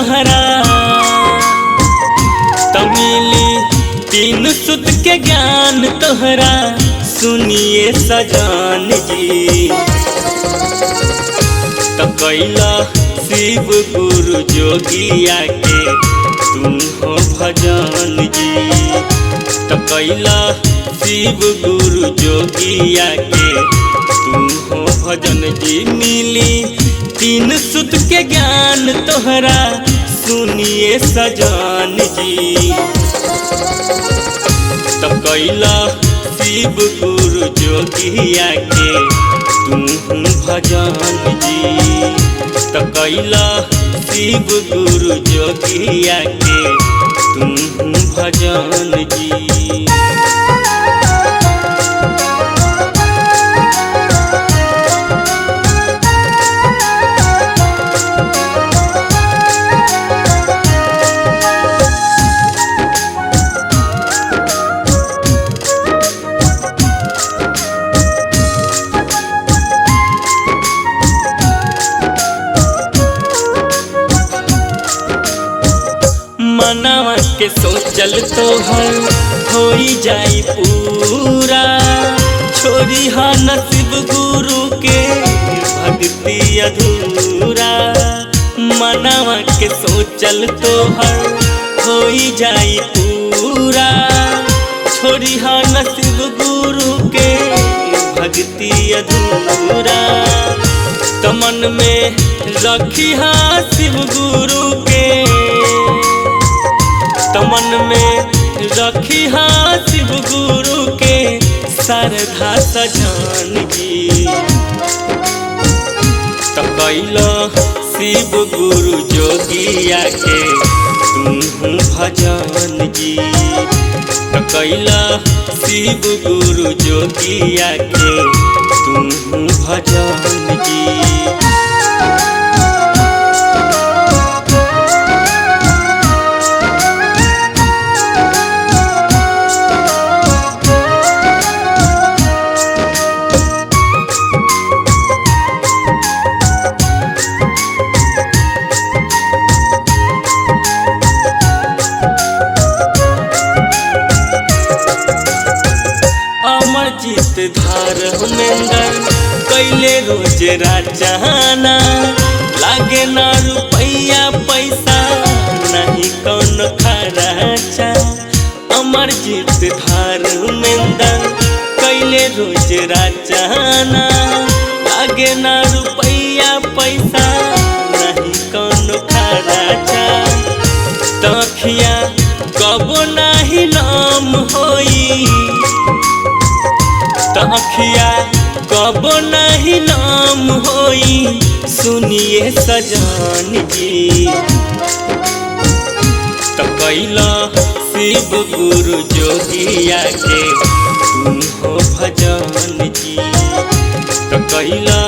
तोहरा तमिली तीन सुत के ज्ञान तोहरा सुनिए सजान जी। तो कैला शिव गुरु जोगिया के तुम हो भजन जी। तो कैला शिव गुरु जोगिया के तुम हो भजन जी। मिली तीन सुत के ज्ञान तोहरा सुनिए सजान जी। तो कैला शिव गुरु जोगिया के तुम भजन जी। तो कैला शिव गुरु जोगिया के तुम भजन जी। मनावा के सोचल तोहर होई जाई पूरा। छोरी हा नसीब गुरु के भक्ति अधूरा। मनावा के सोचल तोहर होई जाई पूरा। छोरी हा नसीब गुरु के भक्ति अधूरा। तो मन में रखी हा शिव गुरु के। तो मन में रखी हा शिव गुरु के श्रद्धा सजान जी। तो कैला शिव गुरु जोगिया के तुम भजन जी। तो कैला शिव गुरु जोगिया के तुम भजन जी। अमरजीत धार हुमेंदर कैले रोज राचाना। लागे ना रुपया पैसा नहीं कौन खराचा। अमरजीत धार हुमेंदर कैले रोज राचाना। लागे ना रुपया पैसा नहीं कौन खराचा। तखिया कबो नहीं नाम होई। तखिया कबो नहीं नाम होई सुनिए सजान जी। तो कैला शिव गुरु जोगिया के तुम हो भजन जी। तो कैला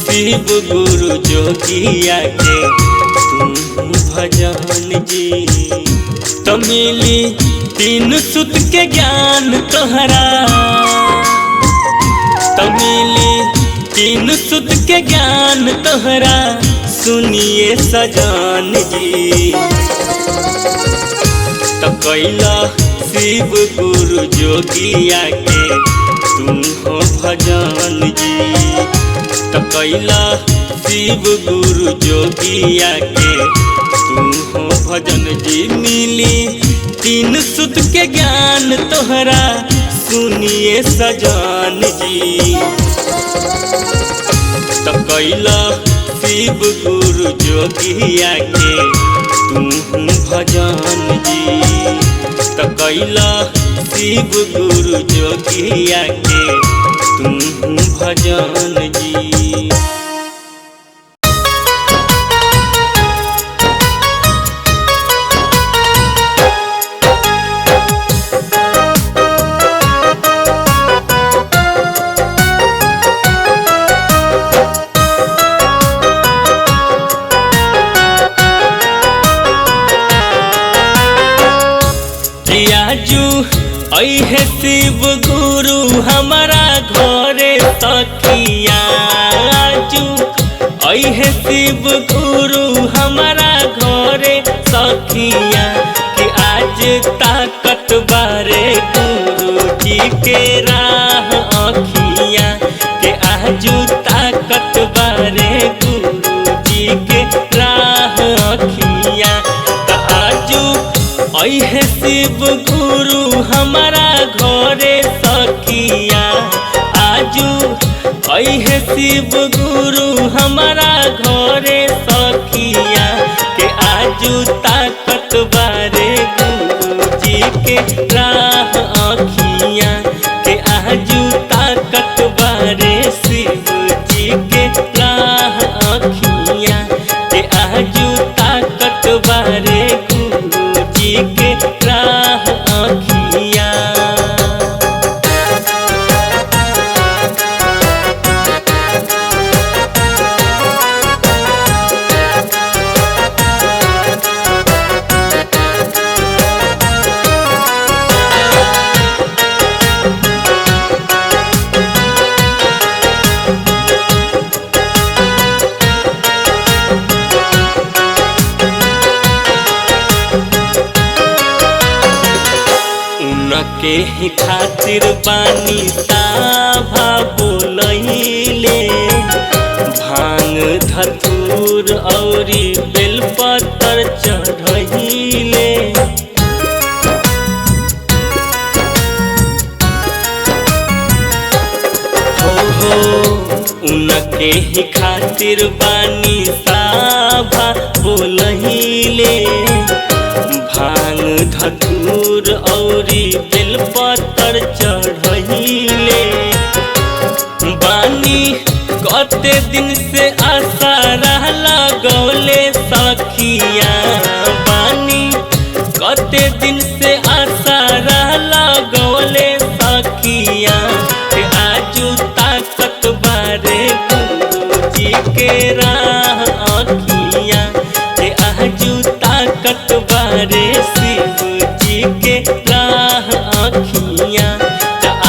शिव गुरु जोगिया के तुम भजन जी। तो मिली तीन सुत के ज्ञान तोहरा। तो मिली तीन सुत के ज्ञान तोहरा सुनिए सजान जी। तो कैला शिव गुरु जोगिया के तुम हो भजन जी। तो कैला शिव गुरु जोगिया के तुम हो भजन जी। मिली तीन सुत के ज्ञान तोहरा सुनिए सजान जी। तो कैला शिव गुरु जोगिया के तुम भजन जी। तो कैला शिव गुरु जोगिया के तुम भजन जी। ऐहे शिव गुरु हमारा घरे सखिया आजू ऐहे शिव गुरु हमारा घरे अखियाँ कि आज ताकत बारे गुरु जी के राह अखियाँ कि आज ताकत बारे गुरु जी के राह अखियाँ। त आजू ऐहे शिव गुरु हमारा घरे सखिया, आजू ऐहे शिव गुरु हमारा घरे सखिया के आजू ताकत बारे गुरु जी के राह अखिया के आजू ताकत बारे शिव जी के राह अखिया के आजू ताकत बारे गुरु जी के राह अखिया। के ही खातिर बानी साभा बोलैले, भांग धतूर औरी बेलपत्र चढ़ैले। हो उनके ही खातिर बानी साभा बोलैले, भांग धतूर औरी बेलपत्र चढ़ैले। बानी कते दिन से आसारा लगौले सखिया, बानी कते दिन से आसारा लगौले सखिया के आजू ताकत बारे गुरु जी के राह अखिया के आजू ताकत बारे शिव जी के राह अखिया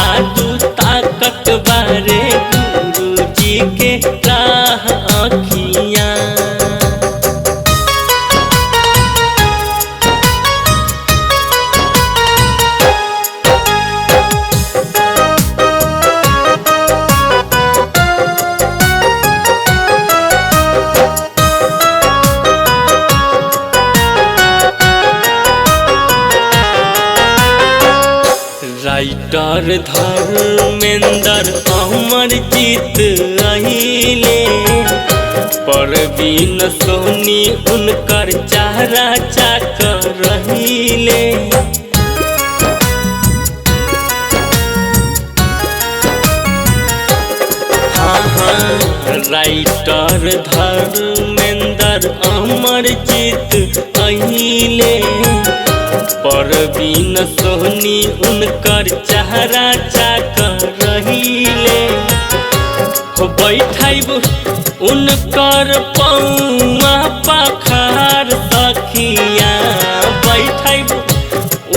आजू ताकत बारे गुरु जी के राह अखिया। राइटर धर्मेंद्र अमरजीत अहिले, परवीन सोनी उनकर चारा चाकर रहिले। राइटर धर्मेंद्र अमरजीत अहिले, परवीन सोनी उनकर चारा चाकर रहिले। हो बैठाइब उनकर पौआ पखार सखिया, बैठाइब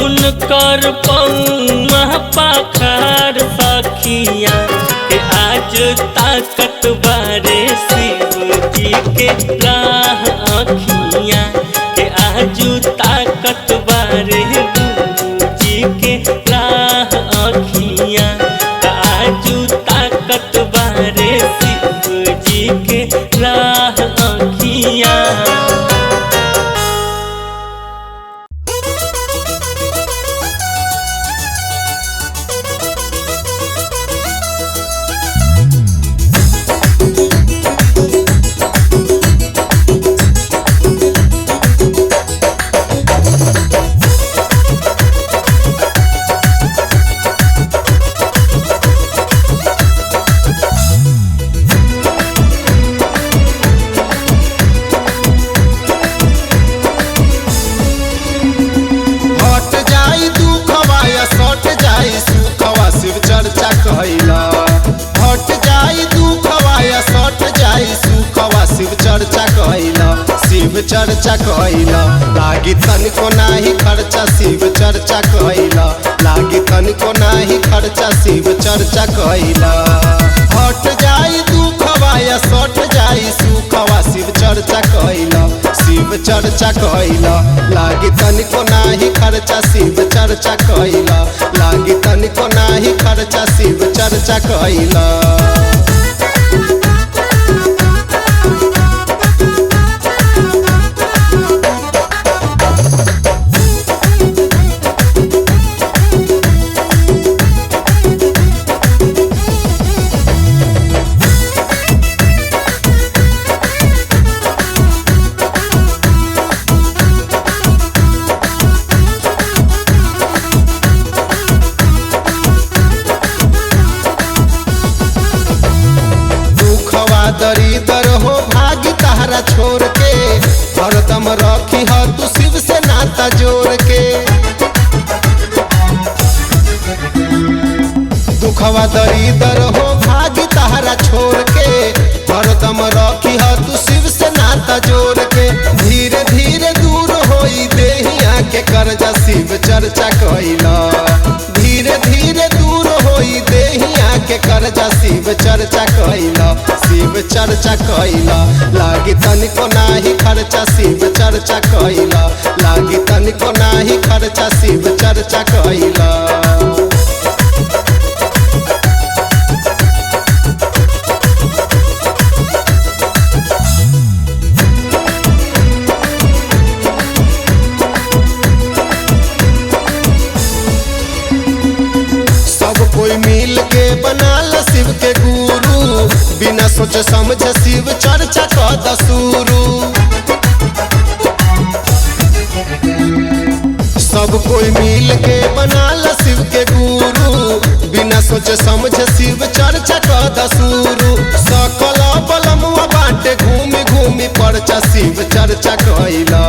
उनकर पौआ पखार सखिया के आज ताकत बारे शिव जी के राह अखिया के आजू ताकत बारे गुरु जी के राह अखिया आजू ताकत बारे शिव जी के राह अखिया। चर्चा कइला लागी तनिको नाही खर्चा शिव चर्चा कइला लागी तनिको नाही खर्चा शिव चर्चा कइला। हट जाई दुखवा या सट जाई सुखवा शिव चर्चा कइला शिव चर्चा कइला लागी तनिको नाही खर्चा शिव चर्चा कइला लागी तनिको नाही खर्चा शिव चर्चा कइला। दरिदर हो भागी तहरा छोड़ के हरदम रखी ह तू शिव से नाता जोड़ के। दुखवा दरिदर हो भागी तहरा छोड़ के हरदम रखी ह तू शिव से नाता जोड़ के। धीरे धीरे दूर होई देहिया के कर्जा शिव चर्चा कइला धीरे धीरे दूर होई देहिया के कर्जा शिव चर्चा कइला शिव चर्चा कइला लागी तनिको नाही खर्चा शिव चर्चा कइला लागी तनिको नाही खर्चा शिव चर्चा कइला। कोई मिल के बनाल शिव के गुरु बिना सोच समझ शिव चर्चा का दसूरू। सब कोई मिल के बनाल शिव के गुरु बिना सोच समझ शिव चर्चा का दसूरू। सकल बलमुआ बाटे घूमी घूमी परचा शिव चर्चा कइला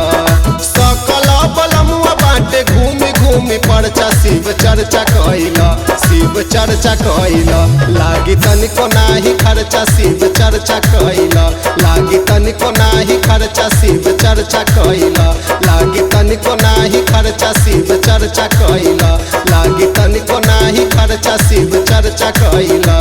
सकल बलमुआ बाटे घूमी घूमी परचा शिव चर्चा कइला शिव चर्चा कइला लागी तनिको नाही खर्चा शिव चर्चा कइला लागी तनिको नाही खर्चा शिव चर्चा कइला लागी तनिको नाही खर्चा शिव चर्चा कइला लागी तनिको नाही खर्चा शिव चर्चा कइला।